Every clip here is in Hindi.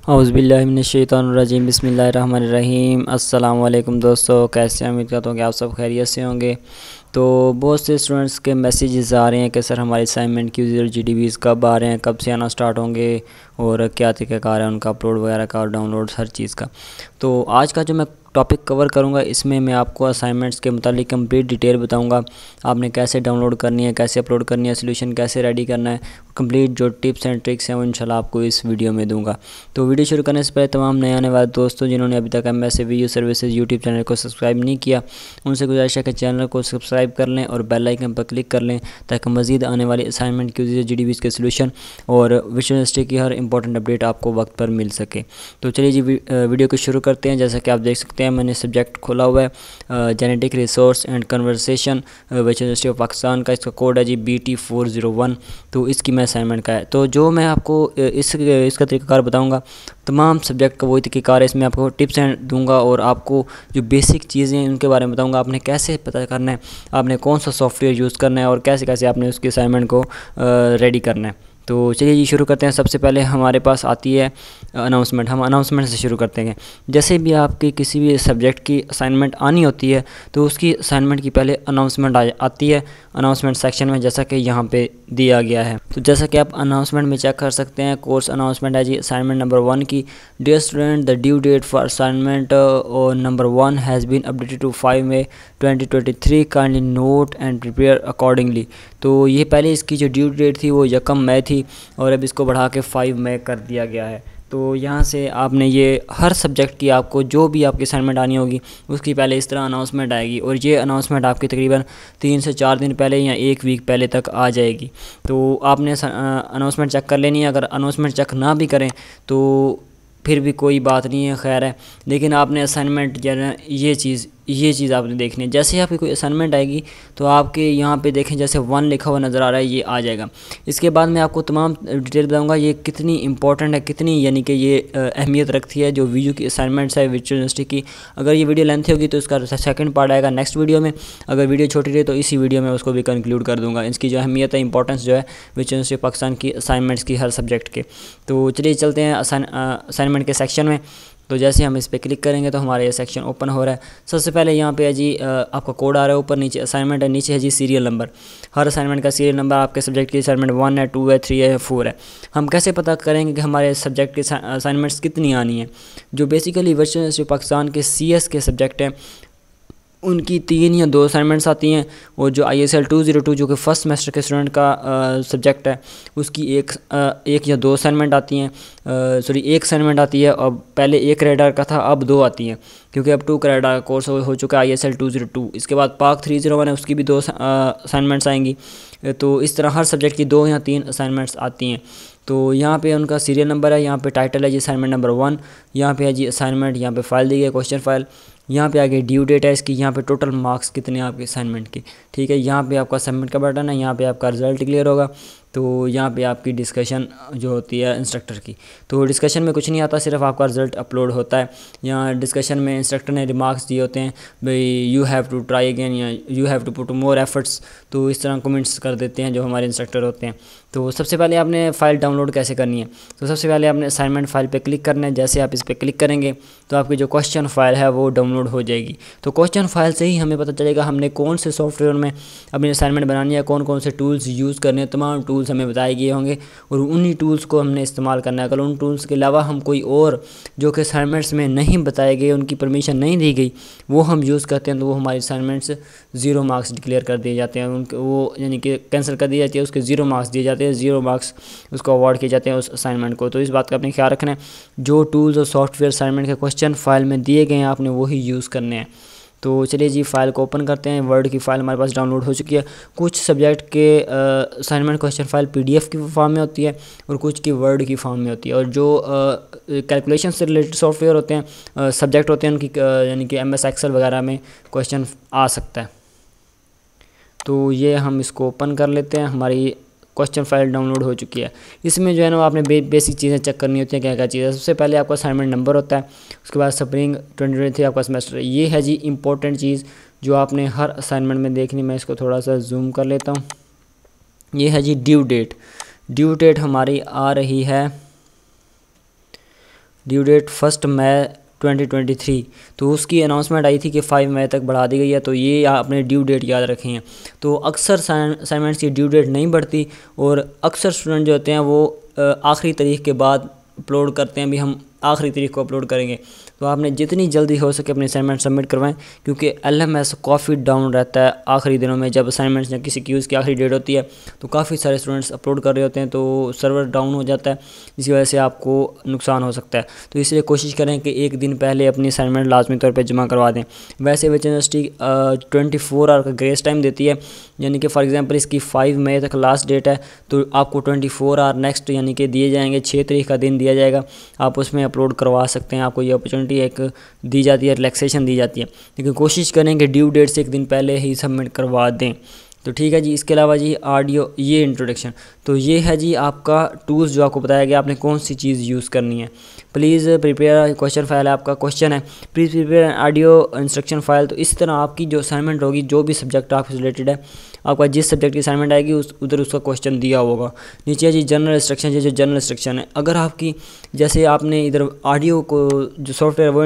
औज़ुबिल्लाहिमिनश्शैतानिर्रजीम बिस्मिल्लाहिर्रहमानिर्रहीम। अस्सलाम वालेकुम दोस्तों, कैसे हैं? उम्मीद करता हूँ कि आप सब खैरियत से होंगे। तो बहुत से स्टूडेंट्स के मैसेजेस आ रहे हैं कि सर हमारे असाइनमेंट की और GDBs कब आ रहे हैं, कब से आना स्टार्ट होंगे और क्या तरीक़ाकार है उनका अपलोड वगैरह का और डाउनलोड हर चीज़ का। तो आज का जो मैं टॉपिक कवर करूंगा इसमें मैं आपको असाइनमेंट्स के मुतालिक कंप्लीट डिटेल बताऊंगा। आपने कैसे डाउनलोड करनी है, कैसे अपलोड करनी है, सोल्यूशन कैसे रेडी करना है, कंप्लीट जो टिप्स एंड ट्रिक्स हैं वो इंशाल्लाह आपको इस वीडियो में दूंगा। तो वीडियो शुरू करने से पहले तमाम नए आने वाले दोस्तों जिन्होंने अभी तक MSAVU सर्विसेज यूट्यूब चैनल को सब्सक्राइब नहीं किया, उनसे गुजारिश है कि चैनल को सब्सक्राइब कर लें और बेल आइकन पर क्लिक कर लें ताकि मज़ीद आने वाली असाइनमेंट की GDBs के सोल्यूशन और विजुअल यूनिवर्सिटी की हर इंपॉर्टेंट अपडेट आपको वक्त पर मिल सके। तो चलिए जी वीडियो को शुरू करते हैं। जैसा कि आप देख सकते हैं मैंने सब्जेक्ट खोला हुआ है genetic resource and conversation which university of Pakistan का। इसका कोड है जी BT401। तो इसकी मैं असाइनमेंट का है। तो जो मैं आपको इसका तरीक़ाकार बताऊंगा तमाम सब्जेक्ट का वही तरीक़ाकार है। इसमें आपको टिप्स एंड दूंगा और आपको जो बेसिक चीज़ें हैं उनके बारे में बताऊंगा। आपने कैसे पता करना है, आपने कौन सा सॉफ्टवेयर यूज़ करना है और कैसे कैसे आपने उसके असाइनमेंट को रेडी करना है। तो चलिए जी शुरू करते हैं। सबसे पहले हमारे पास आती है अनाउंसमेंट। हम अनाउंसमेंट से शुरू करते हैं। जैसे भी आपकी किसी भी सब्जेक्ट की असाइनमेंट आनी होती है तो उसकी असाइनमेंट की पहले अनाउंसमेंट आती है अनाउंसमेंट सेक्शन में, जैसा कि यहाँ पे दिया गया है। तो जैसा कि आप अनाउंसमेंट में चेक कर सकते हैं, कोर्स अनाउंसमेंट है जी असाइनमेंट नंबर 1 की। Dear student, the due date for assignment number 1 has been updated to 5 May 2023। Kindly note and prepare accordingly. तो ये पहले इसकी जो ड्यू डेट थी वो 1 मई थी और अब इसको बढ़ा के 5 मई कर दिया गया है। तो यहाँ से आपने ये हर सब्जेक्ट की आपको जो भी आपकी असाइनमेंट आनी होगी उसकी पहले इस तरह अनाउंसमेंट आएगी और ये अनाउंसमेंट आपकी तकरीबन 3 से 4 दिन पहले या 1 वीक पहले तक आ जाएगी। तो आपने अनाउंसमेंट चेक कर लेनी है। अगर अनाउंसमेंट चेक ना भी करें तो फिर भी कोई बात नहीं है, खैर है। लेकिन आपने असाइनमेंट जो है ये चीज़ आपने देखनी है। जैसे ही आपकी कोई असाइनमेंट आएगी तो आपके यहाँ पे देखें जैसे 1 लिखा हुआ नज़र आ रहा है, ये आ जाएगा। इसके बाद मैं आपको तमाम डिटेल बताऊँगा ये कितनी इंपॉर्टेंट है, कितनी यानी कि ये अहमियत रखती है जो VU की असाइनमेंट्स है विजुअल यूनिवर्सिटी की। अगर ये वीडियो लेंथी होगी तो इसका सेकंड पार्ट आएगा नेक्स्ट वीडियो में। अगर वीडियो छोटी रही तो इसी वीडियो में उसको भी कंक्लूड कर दूँगा, इसकी जो अहमियत है, इंपॉर्टेंस जो है विजुअल यूनिवर्सिटी पाकिस्तान की असाइनमेंट्स की हर सब्जेक्ट के। तो चलिए चलते हैं असाइनमेंट के सेक्शन में। तो जैसे हम इस पर क्लिक करेंगे तो हमारा ये सेक्शन ओपन हो रहा है। सबसे पहले यहाँ पे है जी आपका कोड आ रहा है, ऊपर नीचे असाइनमेंट है, नीचे है जी सीरियल नंबर। हर असाइनमेंट का सीरियल नंबर आपके सब्जेक्ट की असाइनमेंट 1 है, 2 है, 3 है, 4 है। हम कैसे पता करेंगे कि हमारे सब्जेक्ट की असाइनमेंट्स कितनी आनी है? जो बेसिकली वर्चुअल यूनिवर्सिटी पाकिस्तान के CS के सब्जेक्ट हैं उनकी 3 या 2 असाइनमेंट्स आती हैं और जो ISL 202 जो कि फर्स्ट सेमेस्टर के स्टूडेंट का सब्जेक्ट है उसकी एक या 2 असाइनमेंट आती हैं। सॉरी, 1 असाइनमेंट आती है। अब पहले 1 क्रेडिट का था, अब 2 आती हैं क्योंकि अब 2 क्रेडिट का कोर्स हो चुका है ISL 202। इसके बाद पाक 301 है, उसकी भी 2 असाइनमेंट्स आएंगी। तो इस तरह हर सब्जेक्ट की 2 या 3 असाइनमेंट्स आती हैं। तो यहाँ पे उनका सीरियल नंबर है, यहाँ पे टाइटल है जी असाइनमेंट नंबर 1, यहाँ पे है जी असाइनमेंट, यहाँ पे फाइल दी गई क्वेश्चन फाइल, यहाँ पे आगे ड्यू डेट है इसकी, यहाँ पे टोटल मार्क्स कितने हैं आपके असाइनमेंट के। ठीक है, यहाँ पे आपका सबमिट का बटन है, यहाँ पे आपका रिजल्ट क्लियर होगा। तो यहाँ पे आपकी डिस्कशन जो होती है इंस्ट्रक्टर की, तो डिस्कशन में कुछ नहीं आता, सिर्फ आपका रिज़ल्ट अपलोड होता है। यहाँ डिस्कशन में इंस्ट्रक्टर ने रिमार्क्स दिए होते हैं, भाई you have to try again या you have to put more efforts. तो इस तरह कमेंट्स कर देते हैं जो हमारे इंस्ट्रक्टर होते हैं। तो सबसे पहले आपने फ़ाइल डाउनलोड कैसे करनी है? तो सबसे पहले आपने असाइनमेंट फ़ाइल पे क्लिक करना है। जैसे आप इस पर क्लिक करेंगे तो आपकी जो क्वेश्चन फ़ाइल है वो डाउनलोड हो जाएगी। तो क्वेश्चन फ़ाइल से ही हमें पता चलेगा हमने कौन से सॉफ्टवेयर में अपनी असाइनमेंट बनानी है, कौन कौन से टूल्स यूज़ करने हैं। तमाम टूल्स हमें बताए गए होंगे और उन्हीं टूल्स को हमने इस्तेमाल करना है। अगर उन टूल्स के अलावा हम कोई और जो कि असाइनमेंट्स में नहीं बताए गए, उनकी परमिशन नहीं दी गई, वो हम यूज़ करते हैं तो वो हमारी असाइनमेंट्स 0 मार्क्स डिक्लेयर कर दिए जाते हैं। उनके वो यानी कि कैंसिल कर दी जाती है, उसके 0 मार्क्स दिए जाते हैं, 0 मार्क्स उसको अवार्ड किए जाते हैं उस असाइनमेंट को। तो इस बात का अपने ख्याल रखना है, जो टूल्स और सॉफ्टवेयर असाइनमेंट के क्वेश्चन फाइल में दिए गए हैं आपने वही यूज़ करने हैं। तो चलिए जी फाइल को ओपन करते हैं। वर्ड की फ़ाइल हमारे पास डाउनलोड हो चुकी है। कुछ सब्जेक्ट के असाइनमेंट क्वेश्चन फाइल PDF की फॉर्म में होती है और कुछ की वर्ड की फॉर्म में होती है। और जो कैलकुलेशन से रिलेटेड सॉफ्टवेयर होते हैं, सब्जेक्ट होते हैं, उनकी यानी कि MS Excel वगैरह में क्वेश्चन आ सकता है। तो ये हम इसको ओपन कर लेते हैं। हमारी क्वेश्चन फाइल डाउनलोड हो चुकी है। इसमें जो है ना आपने बेसिक चीज़ें चेक करनी होती हैं, क्या क्या चीज़ें। सबसे पहले आपका असाइनमेंट नंबर होता है, उसके बाद स्प्रिंग 2023 आपका सेमेस्टर। ये है जी इंपॉर्टेंट चीज़ जो आपने हर असाइनमेंट में देखनी। मैं इसको थोड़ा सा जूम कर लेता हूँ। ये है जी ड्यू डेट। ड्यू डेट हमारी आ रही है ड्यू डेट 1 मई 2023। तो उसकी अनाउंसमेंट आई थी कि 5 मई तक बढ़ा दी गई है। तो ये आपने ड्यू डेट याद रखे हैं। तो अक्सर असाइनमेंट्स की ड्यू डेट नहीं बढ़ती और अक्सर स्टूडेंट जो होते हैं वो आखिरी तारीख के बाद अपलोड करते हैं, भी हम आखिरी तारीख को अपलोड करेंगे। तो आपने जितनी जल्दी हो सके अपनी असाइनमेंट सबमिट करवाएं, क्योंकि LMS काफ़ी डाउन रहता है आखिरी दिनों में। जब असाइनमेंट्स या किसी क्यूज़ की आखिरी डेट होती है तो काफ़ी सारे स्टूडेंट्स अपलोड कर रहे होते हैं, तो सर्वर डाउन हो जाता है, जिसकी वजह से आपको नुकसान हो सकता है। तो इसलिए कोशिश करें कि एक दिन पहले अपनी असाइनमेंट लाजमी तौर पर जमा करवा दें। वैसे विच यूनिवर्सिटी 24 आवर का ग्रेस टाइम देती है, यानी कि फॉर एग्जांपल इसकी 5 मई तक लास्ट डेट है, तो आपको 24 आवर नेक्स्ट यानी कि दिए जाएंगे, 6 तारीख का दिन दिया जाएगा, आप उसमें अपलोड करवा सकते हैं। आपको ये अपॉर्चुनिटी एक दी जाती है, रिलैक्सेशन दी जाती है, लेकिन कोशिश करें कि ड्यू डेट से एक दिन पहले ही सबमिट करवा दें। तो ठीक है जी। इसके अलावा जी ऑडियो, ये इंट्रोडक्शन, तो ये है जी आपका टूल्स जो आपको बताया गया आपने कौन सी चीज़ यूज़ करनी है। प्लीज़ प्रिपेयर क्वेश्चन फाइल है, आपका क्वेश्चन है please prepare audio instruction file. तो इसी तरह आपकी जो असाइनमेंट होगी, जो भी सब्जेक्ट आपसे रिलेटेड है, आपका जिस सब्जेक्ट की असाइनमेंट आएगी उधर उसका क्वेश्चन दिया होगा। नीचे जी जनरल इंस्ट्रक्शन, जो जनरल इंस्ट्रक्शन है, अगर आपकी जैसे आपने इधर ऑडियो को जो सॉफ्टवेयर वो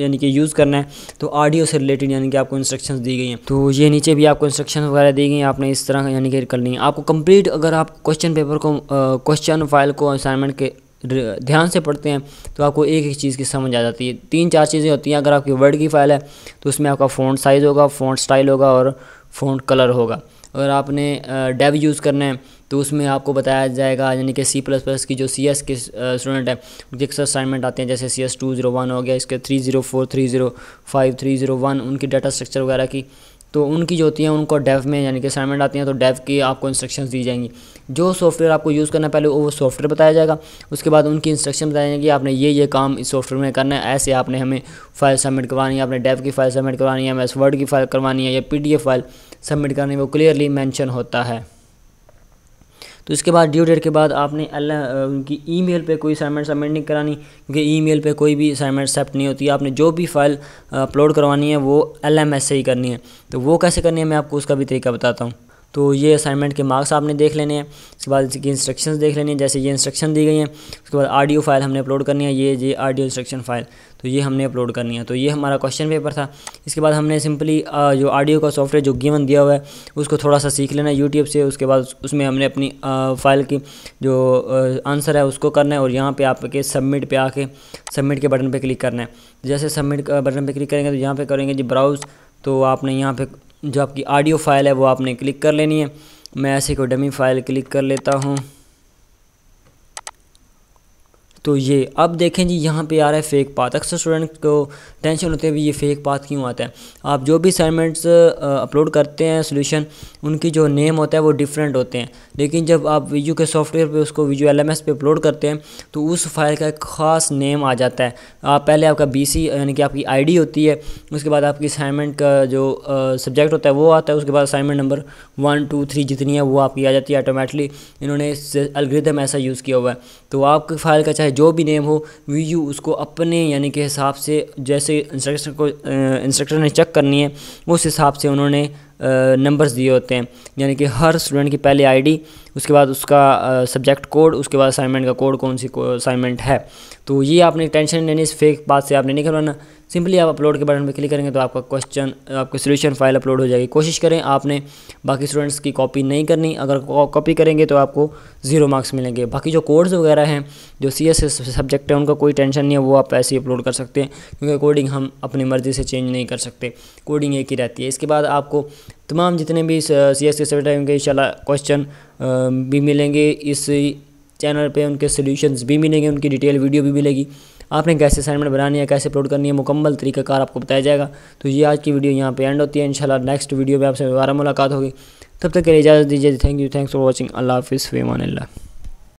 यानी कि यूज़ करना है, तो ऑडियो से रिलेटेड यानी कि आपको इंस्ट्रक्शंस दी गई हैं। तो ये नीचे भी आपको इंस्ट्रक्शन वगैरह दी गई हैं, आपने इस तरह यानी कि करनी है आपको कंप्लीट। अगर आप क्वेश्चन पेपर को क्वेश्चन फाइल को असाइनमेंट के ध्यान से पढ़ते हैं तो आपको एक एक चीज़ की समझ आ जाती है। 3-4 चीज़ें होती हैं। अगर आपकी वर्ड की फ़ाइल है तो उसमें आपका फ़ॉन्ट साइज़ होगा, फ़ॉन्ट स्टाइल होगा और फ़ॉन्ट कलर होगा। अगर आपने डेव यूज़ करना है तो उसमें आपको बताया जाएगा, यानी कि C++ की जो CS के स्टूडेंट है उनके अक्सर असाइनमेंट आते हैं, जैसे CS 201 हो गया, इसके 304, 305, 301 उनकी डाटा स्ट्रक्चर वगैरह की, तो उनकी जो होती हैं उनको डेव में यानी कि असाइनमेंट आती हैं, तो डेव की आपको इंस्ट्रक्शंस दी जाएंगी। जो सॉफ्टवेयर आपको यूज़ करना है पहले वो सॉफ्टवेयर बताया जाएगा, उसके बाद उनकी इंस्ट्रक्शन बताई जाएगी, आपने ये काम इस सॉफ्टवेयर में करना है, ऐसे आपने हमें फ़ाइल सबमिट करवानी है, आपने डेव की फ़ाइल सबमिट करवानी है, MS वर्ड की फ़ाइल करवानी है या PDF फाइल सबमिट करनी है, वो क्लियरली मेंशन होता है। तो इसके बाद ड्यू डेट के बाद आपने उनकी ईमेल पे कोई असाइनमेंट सबमिट नहीं करानी, क्योंकि ईमेल पे कोई भी असाइनमेंट एक्सेप्ट नहीं होती। आपने जो भी फाइल अपलोड करवानी है वो LMS से ही करनी है। तो वो कैसे करनी है मैं आपको उसका भी तरीका बताता हूँ। तो ये असाइनमेंट के मार्क्स आपने देख लेने हैं, उसके बाद इसकी इंस्ट्रक्शंस देख लेनी है, जैसे ये इंस्ट्रक्शन दी गई हैं। उसके बाद ऑडियो फाइल हमने अपलोड करनी है, ये ऑडियो इंस्ट्रक्शन फाइल, तो ये हमने अपलोड करनी है। तो ये हमारा क्वेश्चन पेपर था। इसके बाद हमने सिंपली जो ऑडियो का सॉफ्टवेयर जो गिवन दिया हुआ है उसको थोड़ा सा सीख लेना है यूट्यूब से। उसके बाद उसमें हमने अपनी फ़ाइल की जो आंसर है उसको करना है, और यहाँ पे आपके सबमिट पे आके सबमिट के बटन पे क्लिक करना है। जैसे सबमिट बटन पे क्लिक करेंगे तो यहाँ पे करेंगे जी ब्राउज़, तो आपने यहाँ पे जो आपकी ऑडियो फाइल है वो आपने क्लिक कर लेनी है। मैं ऐसे कोई डमी फाइल क्लिक कर लेता हूँ। तो ये अब देखें जी यहाँ पे आ रहा है फेक पाथ। अक्सर स्टूडेंट को टेंशन होती है भी ये फेक पाथ क्यों आता है। आप जो भी असाइनमेंट्स अपलोड करते हैं सोल्यूशन, उनकी जो नेम होता है वो डिफरेंट होते हैं, लेकिन जब आप वीडियो के सॉफ्टवेयर पे उसको वीडियो LMS पे अपलोड करते हैं तो उस फाइल का एक ख़ास नेम आ जाता है। आप पहले आपका BC यानी कि आपकी ID होती है, उसके बाद आपकी असाइनमेंट का जो सब्जेक्ट होता है वो आता है, उसके बाद असाइनमेंट नंबर 1, 2, 3 जितनी है वो आपकी आ जाती है ऑटोमेटिकली। इन्होंने एल्गोरिथम ऐसा यूज़ किया हुआ है। तो आपकी फ़ाइल का चाहे जो भी नेम हो, वीयू उसको अपने यानी कि हिसाब से, जैसे इंस्ट्रक्टर ने चेक करनी है उस हिसाब से उन्होंने नंबर्स दिए होते हैं, यानी कि हर स्टूडेंट की पहले ID, उसके बाद उसका सब्जेक्ट कोड, उसके बाद असाइनमेंट का कोड कौन सी असाइनमेंट है। तो ये आपने टेंशन लेनी, इस फेक बात से आपने नहीं करवाना। सिंपली आप अपलोड के बटन पर क्लिक करेंगे तो आपका क्वेश्चन, आपकी सोल्यूशन फाइल अपलोड हो जाएगी। कोशिश करें आपने बाकी स्टूडेंट्स की कॉपी नहीं करनी, अगर कॉपी करेंगे तो आपको 0 मार्क्स मिलेंगे। बाकी जो कोड्स वगैरह हैं जो CS सब्जेक्ट है उनका कोई टेंशन नहीं है, वो आप ऐसे ही अपलोड कर सकते हैं, क्योंकि कोडिंग हम अपनी मर्ज़ी से चेंज नहीं कर सकते, कोडिंग एक ही रहती है। इसके बाद आपको तमाम जितने भी CS के सब्जेक्ट हैं उनके इंशाल्लाह क्वेश्चन भी मिलेंगे इस चैनल पे, उनके सॉल्यूशंस भी मिलेंगे, उनकी डिटेल वीडियो भी मिलेगी। आपने कैसे असाइनमेंट बनानी है, कैसे अपलोड करनी है, मुकम्मल तरीक़ाकार आपको बताया जाएगा। तो ये आज की वीडियो यहाँ पे एंड होती है। इंशाल्लाह नेक्स्ट वीडियो में आपसे दोबारा मुलाकात होगी। तब तक के लिए इजाज़त दीजिए। Thank you, thanks for watching. अल्लाह हाफ़िज़, फ़ी अमान अल्लाह।